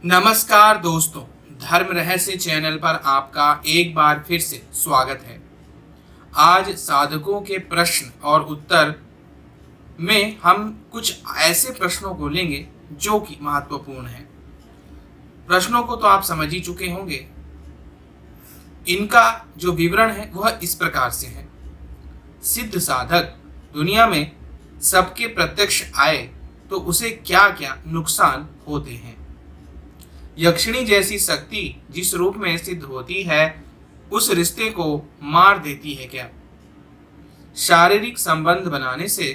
नमस्कार दोस्तों, धर्म रहस्य चैनल पर आपका एक बार फिर से स्वागत है। आज साधकों के प्रश्न और उत्तर में हम कुछ ऐसे प्रश्नों को लेंगे जो कि महत्वपूर्ण हैं। प्रश्नों को तो आप समझ ही चुके होंगे। इनका जो विवरण है वह इस प्रकार से है। सिद्ध साधक दुनिया में सबके प्रत्यक्ष आए तो उसे क्या क्या नुकसान होते हैं। यक्षिणी जैसी शक्ति जिस रूप में सिद्ध होती है उस रिश्ते को मार देती है क्या। शारीरिक संबंध बनाने से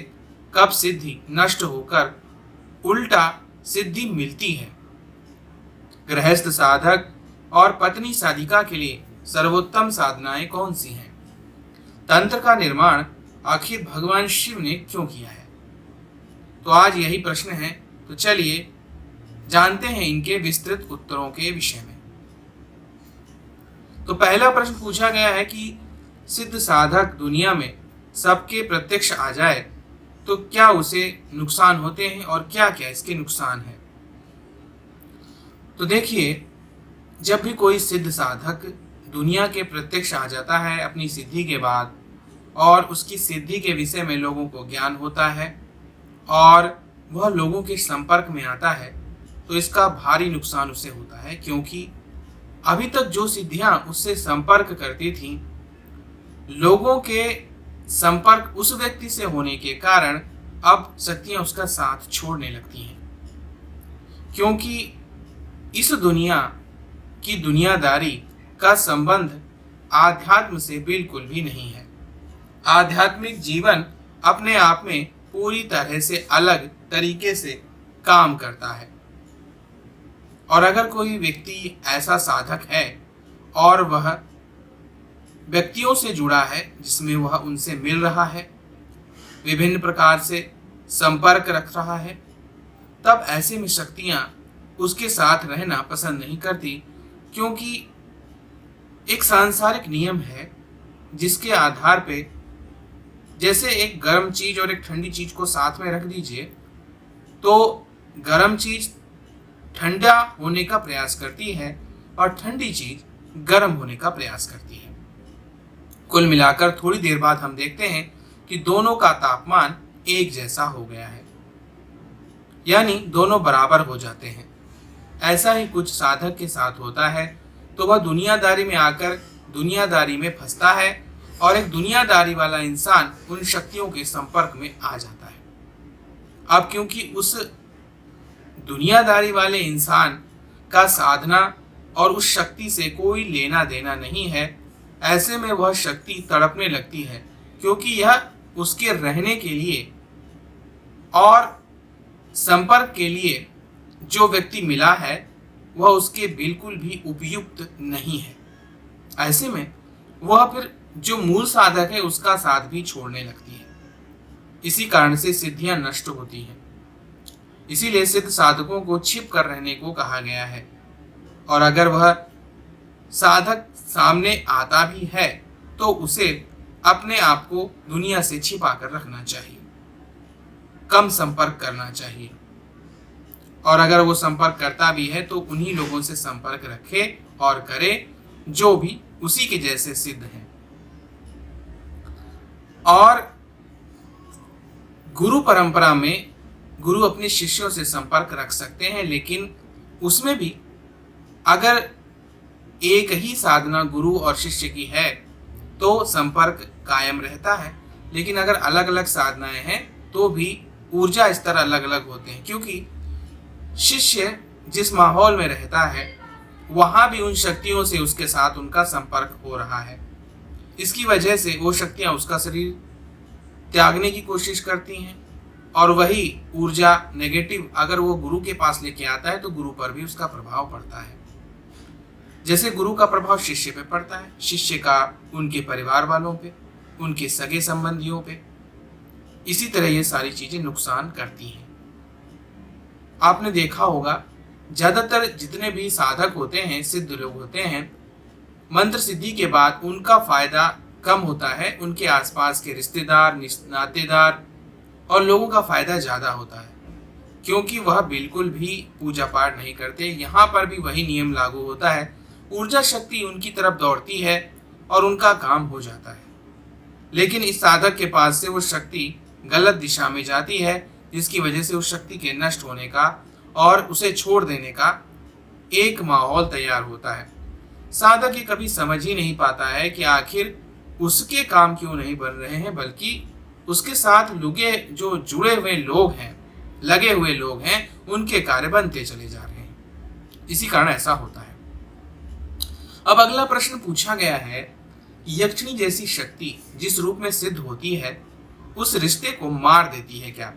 कब सिद्धि नष्ट होकर उल्टा सिद्धि मिलती है। गृहस्थ साधक और पत्नी साधिका के लिए सर्वोत्तम साधनाएं कौन सी हैं। तंत्र का निर्माण आखिर भगवान शिव ने क्यों किया है। तो आज यही प्रश्न है। तो चलिए जानते हैं इनके विस्तृत उत्तरों के विषय में। तो पहला प्रश्न पूछा गया है कि सिद्ध साधक दुनिया में सबके प्रत्यक्ष आ जाए तो क्या उसे नुकसान होते हैं और क्या क्या इसके नुकसान हैं। तो देखिए, जब भी कोई सिद्ध साधक दुनिया के प्रत्यक्ष आ जाता है अपनी सिद्धि के बाद और उसकी सिद्धि के विषय में लोगों को ज्ञान होता है और वह लोगों के संपर्क में आता है तो इसका भारी नुकसान उसे होता है, क्योंकि अभी तक जो सिद्धियां उससे संपर्क करती थीं, लोगों के संपर्क उस व्यक्ति से होने के कारण अब शक्तियां उसका साथ छोड़ने लगती हैं, क्योंकि इस दुनिया की दुनियादारी का संबंध आध्यात्म से बिल्कुल भी नहीं है। आध्यात्मिक जीवन अपने आप में पूरी तरह से अलग तरीके से काम करता है। और अगर कोई व्यक्ति ऐसा साधक है और वह व्यक्तियों से जुड़ा है जिसमें वह उनसे मिल रहा है, विभिन्न प्रकार से संपर्क रख रहा है, तब ऐसे में शक्तियां उसके साथ रहना पसंद नहीं करती, क्योंकि एक सांसारिक नियम है जिसके आधार पे जैसे एक गर्म चीज और एक ठंडी चीज को साथ में रख दीजिए तो गर्म चीज ठंडा होने का प्रयास करती है और ठंडी चीज गर्म होने का प्रयास करती है। कुल मिलाकर थोड़ी देर बाद हम देखते हैं कि दोनों का तापमान एक जैसा हो गया है, यानी दोनों बराबर हो जाते हैं। ऐसा ही कुछ साधक के साथ होता है तो वह दुनियादारी में आकर दुनियादारी में फंसता है और एक दुनियादारी वाला इंसान उन शक्तियों के संपर्क में आ जाता है। अब क्योंकि उस दुनियादारी वाले इंसान का साधना और उस शक्ति से कोई लेना देना नहीं है, ऐसे में वह शक्ति तड़पने लगती है, क्योंकि यह उसके रहने के लिए और संपर्क के लिए जो व्यक्ति मिला है वह उसके बिल्कुल भी उपयुक्त नहीं है। ऐसे में वह फिर जो मूल साधक है उसका साथ भी छोड़ने लगती है। इसी कारण से सिद्धियां नष्ट होती हैं। इसीलिए सिद्ध साधकों को छिप कर रहने को कहा गया है, और अगर वह साधक सामने आता भी है तो उसे अपने आप को दुनिया से छिपा कर रखना चाहिए, कम संपर्क करना चाहिए, और अगर वो संपर्क करता भी है तो उन्हीं लोगों से संपर्क रखे और करे जो भी उसी के जैसे सिद्ध हैं। और गुरु परंपरा में गुरु अपने शिष्यों से संपर्क रख सकते हैं, लेकिन उसमें भी अगर एक ही साधना गुरु और शिष्य की है तो संपर्क कायम रहता है, लेकिन अगर अलग अलग साधनाएं हैं तो भी ऊर्जा स्तर अलग अलग होते हैं, क्योंकि शिष्य जिस माहौल में रहता है वहां भी उन शक्तियों से उसके साथ उनका संपर्क हो रहा है। इसकी वजह से वो शक्तियां उसका शरीर त्यागने की कोशिश करती हैं, और वही ऊर्जा नेगेटिव अगर वो गुरु के पास लेके आता है तो गुरु पर भी उसका प्रभाव पड़ता है। जैसे गुरु का प्रभाव शिष्य पे पड़ता है, शिष्य का उनके परिवार वालों पे, उनके सगे संबंधियों पे, इसी तरह ये सारी चीजें नुकसान करती हैं। आपने देखा होगा ज्यादातर जितने भी साधक होते हैं, सिद्ध लोग होते हैं, मंत्र सिद्धि के बाद उनका फायदा कम होता है, उनके आसपास के रिश्तेदार, नातेदार और लोगों का फायदा ज्यादा होता है। क्योंकि वह बिल्कुल भी पूजा पाठ नहीं करते। यहाँ पर भी वही नियम लागू होता है, ऊर्जा शक्ति उनकी तरफ दौड़ती है और उनका काम हो जाता है। लेकिन इस साधक के पास से वो शक्ति गलत दिशा में जाती है, जिसकी वजह से उस शक्ति के नष्ट होने का और उसे छोड़ देने का एक माहौल तैयार होता है। साधक ये कभी समझ ही नहीं पाता है कि आखिर उसके काम क्यों नहीं बन रहे हैं, बल्कि उसके साथ जुड़े हुए लोग हैं, लगे हुए लोग हैं, उनके कार्य बनते चले जा रहे हैं। इसी कारण ऐसा होता है। अब अगला प्रश्न पूछा गया है, यक्षिणी जैसी शक्ति जिस रूप में सिद्ध होती है उस रिश्ते को मार देती है क्या?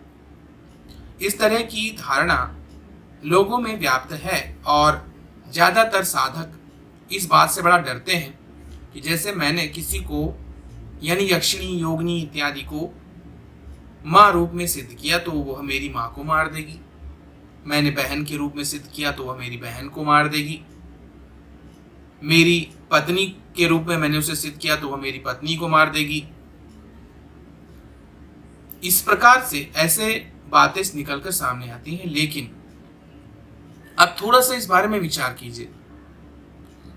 इस तरह की धारणा लोगों में व्याप्त है और ज्यादातर साधक इस बात से बड़ा डरते हैं कि जैसे मैंने किसी को यानी यक्षिणी, योगिनी इत्यादि को माँ रूप में सिद्ध किया तो वह मेरी माँ को मार देगी, मैंने बहन के रूप में सिद्ध किया तो वह मेरी बहन को मार देगी, मेरी पत्नी के रूप में मैंने उसे सिद्ध किया तो वह मेरी पत्नी को मार देगी। इस प्रकार से ऐसे बातें निकलकर सामने आती हैं। लेकिन अब थोड़ा सा इस बारे में विचार कीजिए,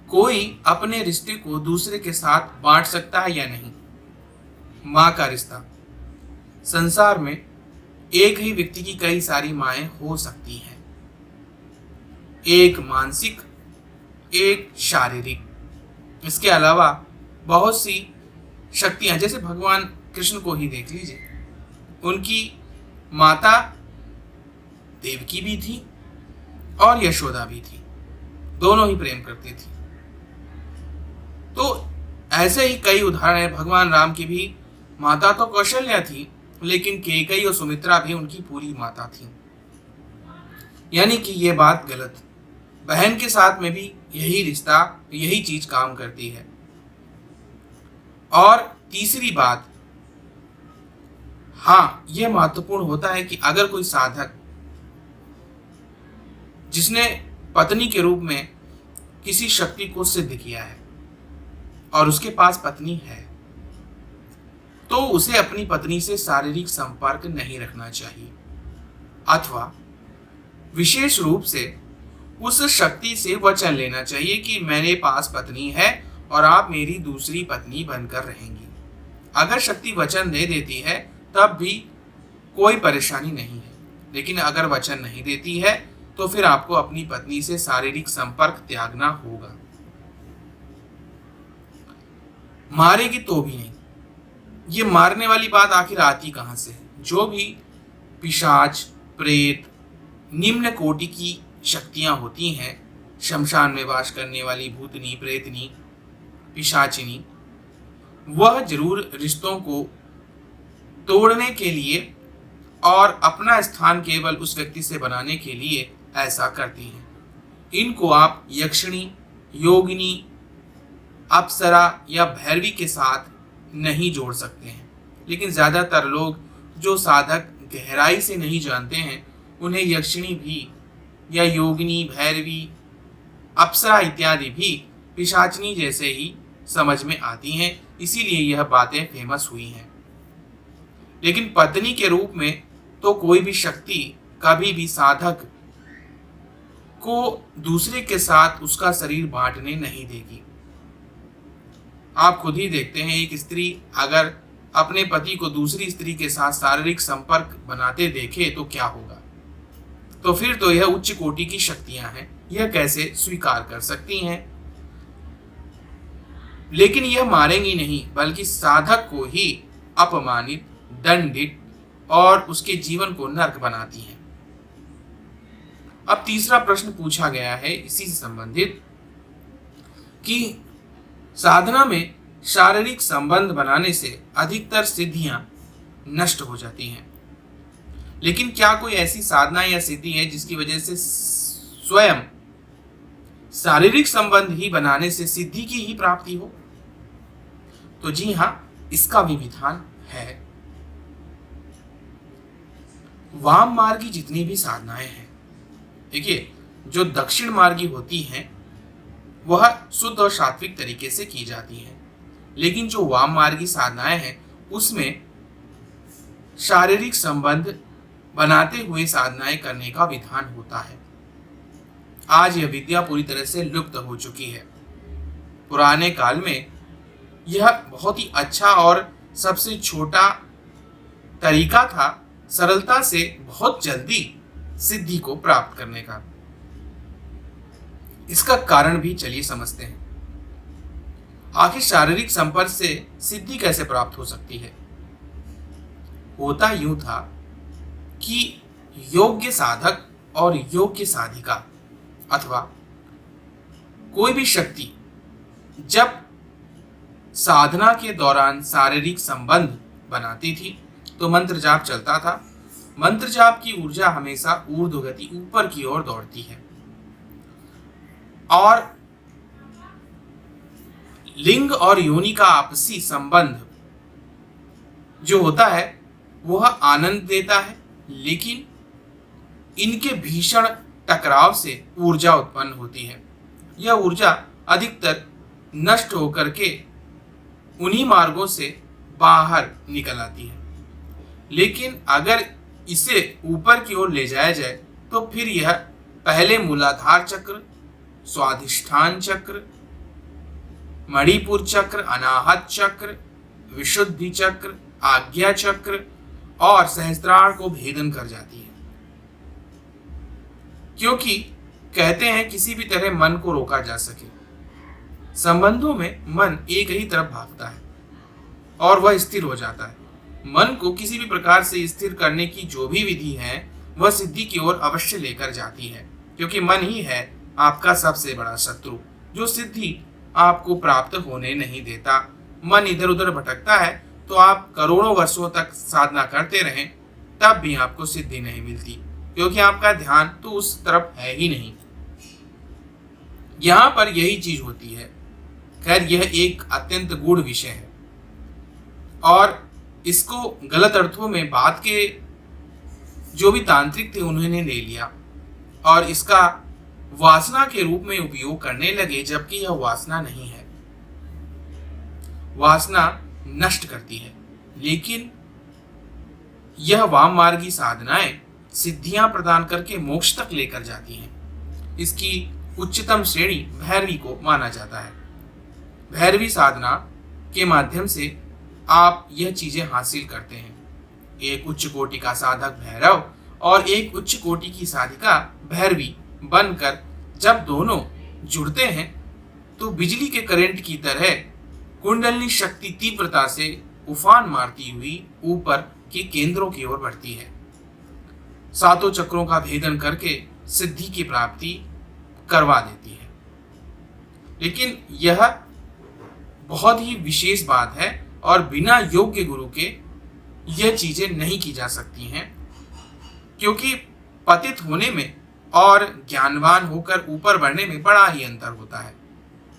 कोई अपने रिश्ते को दूसरे के साथ बांट सकता है या नहीं? माँ का रिश्ता, संसार में एक ही व्यक्ति की कई सारी माएं हो सकती हैं, एक मानसिक, एक शारीरिक। इसके अलावा बहुत सी शक्तियां, जैसे भगवान कृष्ण को ही देख लीजिए, उनकी माता देवकी भी थी और यशोदा भी थी, दोनों ही प्रेम करती थी। तो ऐसे ही कई उदाहरण है। भगवान राम की भी माता तो कौशल्या थी, लेकिन कैकेयी और सुमित्रा भी उनकी पूरी माता थी। यानी कि ये बात गलत। बहन के साथ में भी यही रिश्ता, यही चीज काम करती है। और तीसरी बात, हाँ, यह महत्वपूर्ण होता है कि अगर कोई साधक जिसने पत्नी के रूप में किसी शक्ति को सिद्ध किया है और उसके पास पत्नी है, तो उसे अपनी पत्नी से शारीरिक संपर्क नहीं रखना चाहिए, अथवा विशेष रूप से उस शक्ति से वचन लेना चाहिए कि मेरे पास पत्नी है और आप मेरी दूसरी पत्नी बनकर रहेंगी। अगर शक्ति वचन दे देती है तब भी कोई परेशानी नहीं है, लेकिन अगर वचन नहीं देती है तो फिर आपको अपनी पत्नी से शारीरिक संपर्क त्यागना होगा। मारेगी तो भी नहीं। ये मारने वाली बात आखिर आती कहां से है? जो भी पिशाच, प्रेत, निम्न कोटि की शक्तियां होती हैं, शमशान में वास करने वाली भूतनी, प्रेतनी, पिशाचिनी, वह जरूर रिश्तों को तोड़ने के लिए और अपना स्थान केवल उस व्यक्ति से बनाने के लिए ऐसा करती हैं। इनको आप यक्षिणी, योगिनी, अप्सरा या भैरवी के साथ नहीं जोड़ सकते हैं। लेकिन ज़्यादातर लोग जो साधक गहराई से नहीं जानते हैं, उन्हें यक्षिणी भी या योगिनी, भैरवी, अप्सरा इत्यादि भी पिशाचिनी जैसे ही समझ में आती हैं, इसीलिए यह बातें फेमस हुई हैं। लेकिन पत्नी के रूप में तो कोई भी शक्ति कभी भी साधक को दूसरे के साथ उसका शरीर बांटने नहीं देगी। आप खुद ही देखते हैं, एक स्त्री अगर अपने पति को दूसरी स्त्री के साथ शारीरिक संपर्क बनाते देखे तो क्या होगा? तो फिर तो यह उच्च कोटि की शक्तियां हैं, यह कैसे स्वीकार कर सकती हैं? लेकिन यह मारेंगी नहीं, बल्कि साधक को ही अपमानित, दंडित और उसके जीवन को नर्क बनाती हैं। अब तीसरा प्रश्न पूछा गया है इसी से संबंधित कि साधना में शारीरिक संबंध बनाने से अधिकतर सिद्धियां नष्ट हो जाती हैं, लेकिन क्या कोई ऐसी साधना या सिद्धि है जिसकी वजह से स्वयं शारीरिक संबंध ही बनाने से सिद्धि की ही प्राप्ति हो? तो जी हां, इसका भी विधान है। वाम मार्गी जितनी भी साधनाएं हैं, देखिए, जो दक्षिण मार्गी होती हैं वह शुद्ध और सात्विक तरीके से की जाती हैं, लेकिन जो वाम मार्गी साधनाएं हैं उसमें शारीरिक संबंध बनाते हुए साधनाएं करने का विधान होता है। आज यह विद्या पूरी तरह से लुप्त हो चुकी है। पुराने काल में यह बहुत ही अच्छा और सबसे छोटा तरीका था सरलता से बहुत जल्दी सिद्धि को प्राप्त करने का। इसका कारण भी चलिए समझते हैं। आखिर शारीरिक संपर्क से सिद्धि कैसे प्राप्त हो सकती है? होता यूं था कि योग्य साधक और योग्य साधिका अथवा कोई भी शक्ति जब साधना के दौरान शारीरिक संबंध बनाती थी तो मंत्र जाप चलता था। मंत्र जाप की ऊर्जा हमेशा ऊर्ध्व गति ऊपर की ओर दौड़ती है और लिंग और योनि का आपसी संबंध जो होता है वह आनंद देता है, लेकिन इनके भीषण टकराव से ऊर्जा उत्पन्न होती है। यह ऊर्जा अधिकतर नष्ट होकर के उन्हीं मार्गों से बाहर निकल आती है। लेकिन अगर इसे ऊपर की ओर ले जाया जाए तो फिर यह पहले मूलाधार चक्र, स्वाधिष्ठान चक्र, मणिपुर चक्र, अनाहत चक्र, विशुद्धि चक्र, आज्ञा चक्र और सहस्त्रार को भेदन कर जाती है। क्योंकि कहते हैं किसी भी तरह मन को रोका जा सके। संबंधों में मन एक ही तरफ भागता है और वह स्थिर हो जाता है। मन को किसी भी प्रकार से स्थिर करने की जो भी विधि है वह सिद्धि की ओर अवश्य लेकर जाती है, क्योंकि मन ही है आपका सबसे बड़ा शत्रु जो सिद्धि आपको प्राप्त होने नहीं देता। मन इधर उधर भटकता है तो आप करोड़ों वर्षों तक साधना करते रहें तब भी आपको सिद्धि नहीं मिलती, क्योंकि आपका ध्यान तो उस तरफ है ही नहीं। यहां पर यही चीज होती है। खैर, यह एक अत्यंत गूढ़ विषय है और इसको गलत अर्थों में बात के जो भी तांत्रिक थे उन्होंने ले लिया और इसका वासना के रूप में उपयोग करने लगे, जबकि यह वासना नहीं है। वासना नष्ट करती है, लेकिन यह वाम मार्गी साधनाएं सिद्धियां प्रदान करके मोक्ष तक लेकर जाती हैं। इसकी उच्चतम श्रेणी भैरवी को माना जाता है। भैरवी साधना के माध्यम से आप यह चीजें हासिल करते हैं। एक उच्च कोटि का साधक भैरव और एक उच्च कोटि की साधिका भैरवी बनकर जब दोनों जुड़ते हैं तो बिजली के करंट की तरह कुंडलिनी शक्ति तीव्रता से उफान मारती हुई ऊपर के केंद्रों की ओर बढ़ती है। सातों चक्रों का भेदन करके सिद्धि की प्राप्ति करवा देती है। लेकिन यह बहुत ही विशेष बात है और बिना योग्य गुरु के यह चीजें नहीं की जा सकती हैं, क्योंकि पतित होने में और ज्ञानवान होकर ऊपर बढ़ने में बड़ा ही अंतर होता है।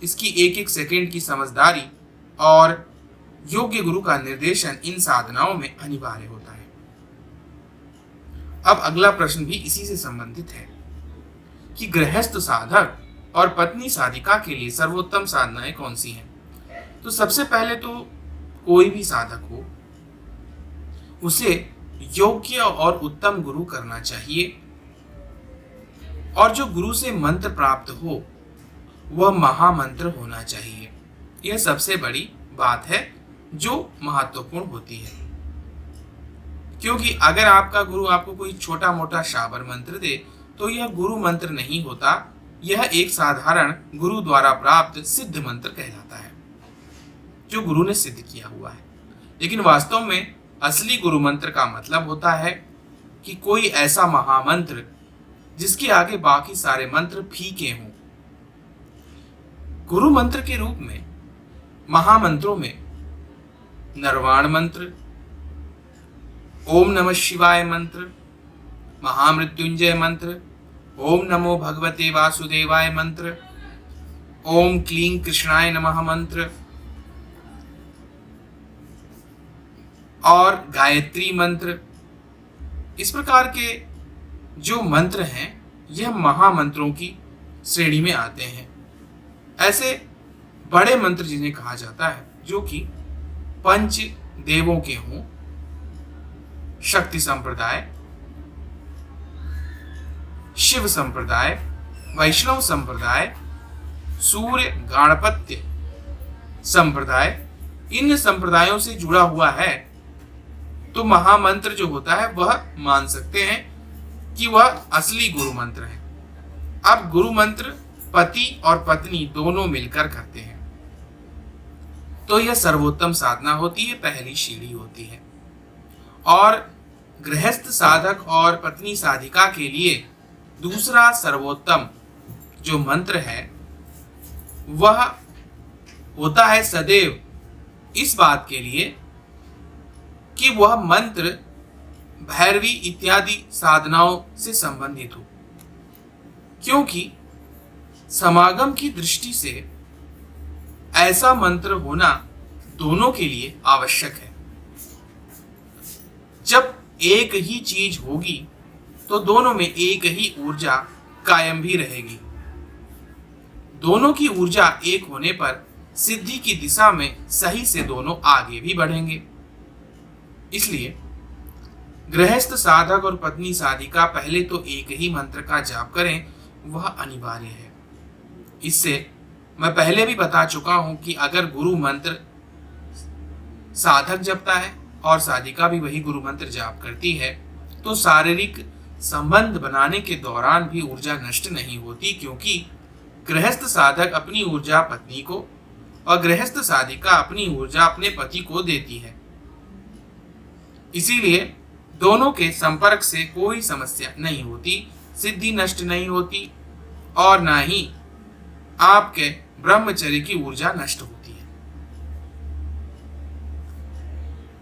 इसकी एक एक सेकंड की समझदारी और योग्य गुरु का निर्देशन इन साधनाओं में अनिवार्य होता है। अब अगला प्रश्न भी इसी से संबंधित है कि गृहस्थ साधक और पत्नी साधिका के लिए सर्वोत्तम साधनाएं कौन सी हैं? तो सबसे पहले तो कोई भी साधक हो उसे योग्य और उत्तम गुरु करना चाहिए, और जो गुरु से मंत्र प्राप्त हो वह महामंत्र होना चाहिए। यह सबसे बड़ी बात है जो महत्वपूर्ण होती है, क्योंकि अगर आपका गुरु आपको कोई छोटा मोटा शाबर मंत्र दे तो यह गुरु मंत्र नहीं होता, यह एक साधारण गुरु द्वारा प्राप्त सिद्ध मंत्र कहलाता है जो गुरु ने सिद्ध किया हुआ है। लेकिन वास्तव में असली गुरु मंत्र का मतलब होता है कि कोई ऐसा महामंत्र जिसके आगे बाकी सारे मंत्र फीके हों। गुरु मंत्र के रूप में महामंत्रों में नरवाण मंत्र, ओम नमः शिवाय मंत्र, महामृत्युंजय मंत्र, ओम नमो भगवते वासुदेवाय मंत्र, ओम क्लीं कृष्णाय नमः मंत्र और गायत्री मंत्र, इस प्रकार के जो मंत्र हैं यह महामंत्रों की श्रेणी में आते हैं। ऐसे बड़े मंत्र जिन्हें कहा जाता है जो कि पंच देवों के हों, शक्ति संप्रदाय शिव संप्रदाय, वैष्णव संप्रदाय, सूर्य गाणपत्य संप्रदाय, इन संप्रदायों से जुड़ा हुआ है, तो महामंत्र जो होता है वह मान सकते हैं कि वह असली गुरु मंत्र है। अब गुरु मंत्र पति और पत्नी दोनों मिलकर करते हैं, तो यह सर्वोत्तम साधना होती है, पहली सीढ़ी होती है। और गृहस्थ साधक और पत्नी साधिका के लिए दूसरा सर्वोत्तम जो मंत्र है वह होता है सदैव इस बात के लिए कि वह मंत्र भैरवी इत्यादि साधनाओं से संबंधित हो, क्योंकि समागम की दृष्टि से ऐसा मंत्र होना दोनों के लिए आवश्यक है। जब एक ही चीज होगी तो दोनों में एक ही ऊर्जा कायम भी रहेगी। दोनों की ऊर्जा एक होने पर सिद्धि की दिशा में सही से दोनों आगे भी बढ़ेंगे। इसलिए गृहस्थ साधक और पत्नी साधिका पहले तो एक ही मंत्र का जाप करें, वह अनिवार्य है। इससे मैं पहले भी बता चुका हूं कि अगर गुरु मंत्र साधक जपता है और साधिका भी वही गुरु मंत्र जाप करती है तो शारीरिक संबंध बनाने के दौरान भी ऊर्जा नष्ट नहीं होती, क्योंकि गृहस्थ साधक अपनी ऊर्जा पत्नी को और गृहस्थ साधिका अपनी ऊर्जा अपने पति को देती है। इसीलिए दोनों के संपर्क से कोई समस्या नहीं होती, सिद्धि नष्ट नहीं होती और ना ही आपके ब्रह्मचर्य की ऊर्जा नष्ट होती है।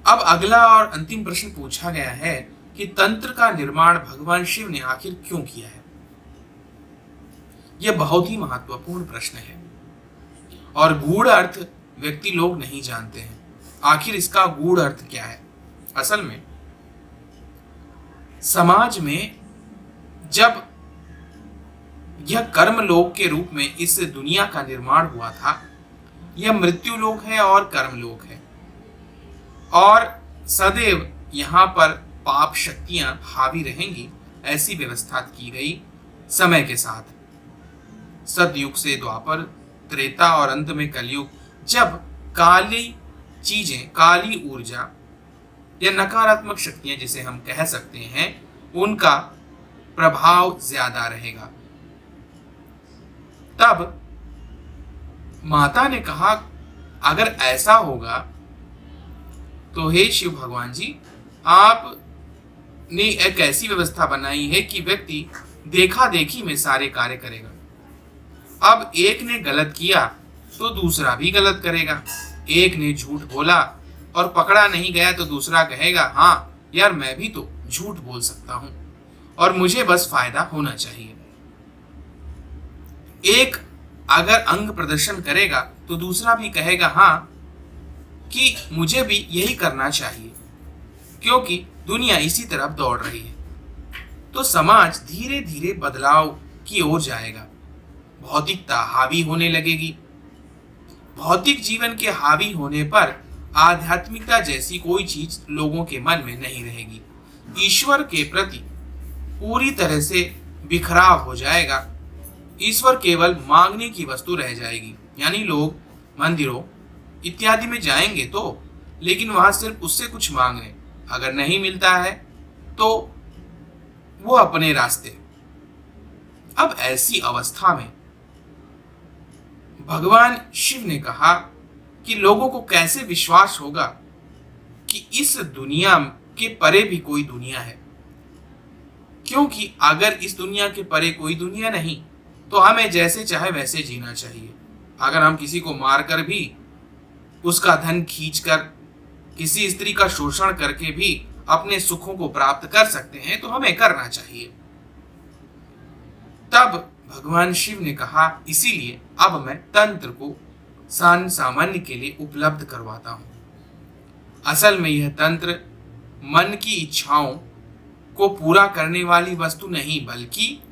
अब अगला और अंतिम प्रश्न पूछा गया है कि तंत्र का निर्माण भगवान शिव ने आखिर क्यों किया है। यह बहुत ही महत्वपूर्ण प्रश्न है और गूढ़ अर्थ व्यक्ति लोग नहीं जानते हैं। आखिर इसका गूढ़ अर्थ क्या है? असल में समाज में जब यह कर्म लोक के रूप में इस दुनिया का निर्माण हुआ था, यह मृत्यु लोक है और कर्म लोक है और सदैव यहाँ पर पाप शक्तियां हावी रहेंगी, ऐसी व्यवस्था की गई। समय के साथ सतयुग से द्वापर, त्रेता और अंत में कलयुग, जब काली चीजें, काली ऊर्जा या नकारात्मक शक्तियां जिसे हम कह सकते हैं, उनका प्रभाव ज्यादा रहेगा, तब माता ने कहा अगर ऐसा होगा तो हे शिव भगवान जी, आपने एक ऐसी व्यवस्था बनाई है कि व्यक्ति देखा देखी में सारे कार्य करेगा। अब एक ने गलत किया तो दूसरा भी गलत करेगा। एक ने झूठ बोला और पकड़ा नहीं गया तो दूसरा कहेगा हाँ यार, मैं भी तो झूठ बोल सकता हूं और मुझे बस फायदा होना चाहिए। एक अगर अंग प्रदर्शन करेगा तो दूसरा भी कहेगा हाँ कि मुझे भी यही करना चाहिए, क्योंकि दुनिया इसी तरफ दौड़ रही है। तो समाज धीरे धीरे बदलाव की ओर जाएगा, भौतिकता हावी होने लगेगी। भौतिक जीवन के हावी होने पर आध्यात्मिकता जैसी कोई चीज लोगों के मन में नहीं रहेगी। ईश्वर के प्रति पूरी तरह से बिखराव हो जाएगा। ईश्वर केवल मांगने की वस्तु रह जाएगी, यानी लोग मंदिरों इत्यादि में जाएंगे तो, लेकिन वहां सिर्फ उससे कुछ मांगने, अगर नहीं मिलता है तो वो अपने रास्ते। अब ऐसी अवस्था में भगवान शिव ने कहा कि लोगों को कैसे विश्वास होगा कि इस दुनिया के परे भी कोई दुनिया है, क्योंकि अगर इस दुनिया के परे कोई दुनिया नहीं तो हमें जैसे चाहे वैसे जीना चाहिए। अगर हम किसी को मारकर भी, उसका धन खींचकर, किसी स्त्री का शोषण करके भी अपने सुखों को प्राप्त कर सकते हैं तो हमें करना चाहिए। तब भगवान शिव ने कहा इसीलिए अब मैं तंत्र को सामान्य के लिए उपलब्ध करवाता हूं। असल में यह तंत्र मन की इच्छाओं को पूरा करने वाली वस्तु नहीं, बल्कि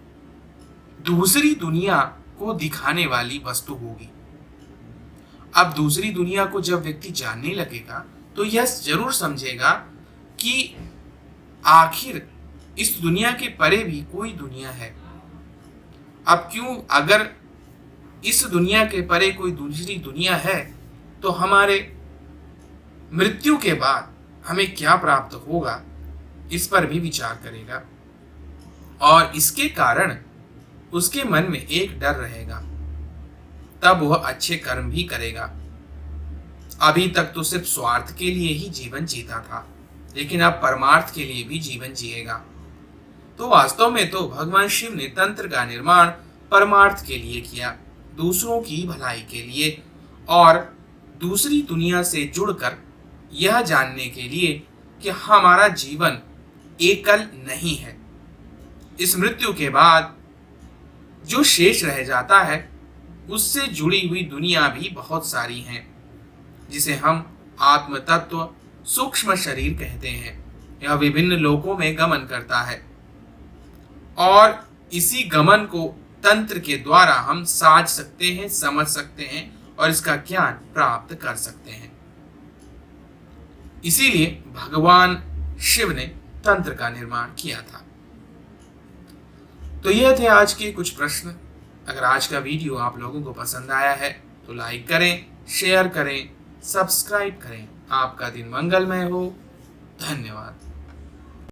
दूसरी दुनिया को दिखाने वाली वस्तु होगी। अब दूसरी दुनिया को जब व्यक्ति जानने लगेगा तो यह जरूर समझेगा कि आखिर इस दुनिया के परे भी कोई दुनिया है अब क्यों, अगर इस दुनिया के परे कोई दूसरी दुनिया है तो हमारे मृत्यु के बाद हमें क्या प्राप्त होगा, इस पर भी विचार करेगा और इसके कारण उसके मन में एक डर रहेगा। तब वह अच्छे कर्म भी करेगा। अभी तक तो सिर्फ स्वार्थ के लिए ही जीवन जीता था, लेकिन अब परमार्थ के लिए भी जीवन जिएगा। तो वास्तव में तो भगवान शिव ने तंत्र का निर्माण परमार्थ के लिए किया, दूसरों की भलाई के लिए और दूसरी दुनिया से जुड़कर यह जानने के लिए कि हमारा जीवन एकल नहीं है। इस मृत्यु के बाद जो शेष रह जाता है उससे जुड़ी हुई दुनिया भी बहुत सारी हैं, जिसे हम आत्म तत्व सूक्ष्म शरीर कहते हैं। यह विभिन्न लोकों में गमन करता है और इसी गमन को तंत्र के द्वारा हम साझ सकते हैं, समझ सकते हैं और इसका ज्ञान प्राप्त कर सकते हैं। इसीलिए भगवान शिव ने तंत्र का निर्माण किया था। तो यह थे आज के कुछ प्रश्न। अगर आज का वीडियो आप लोगों को पसंद आया है तो लाइक करें, शेयर करें, सब्सक्राइब करें। आपका दिन मंगलमय हो। धन्यवाद।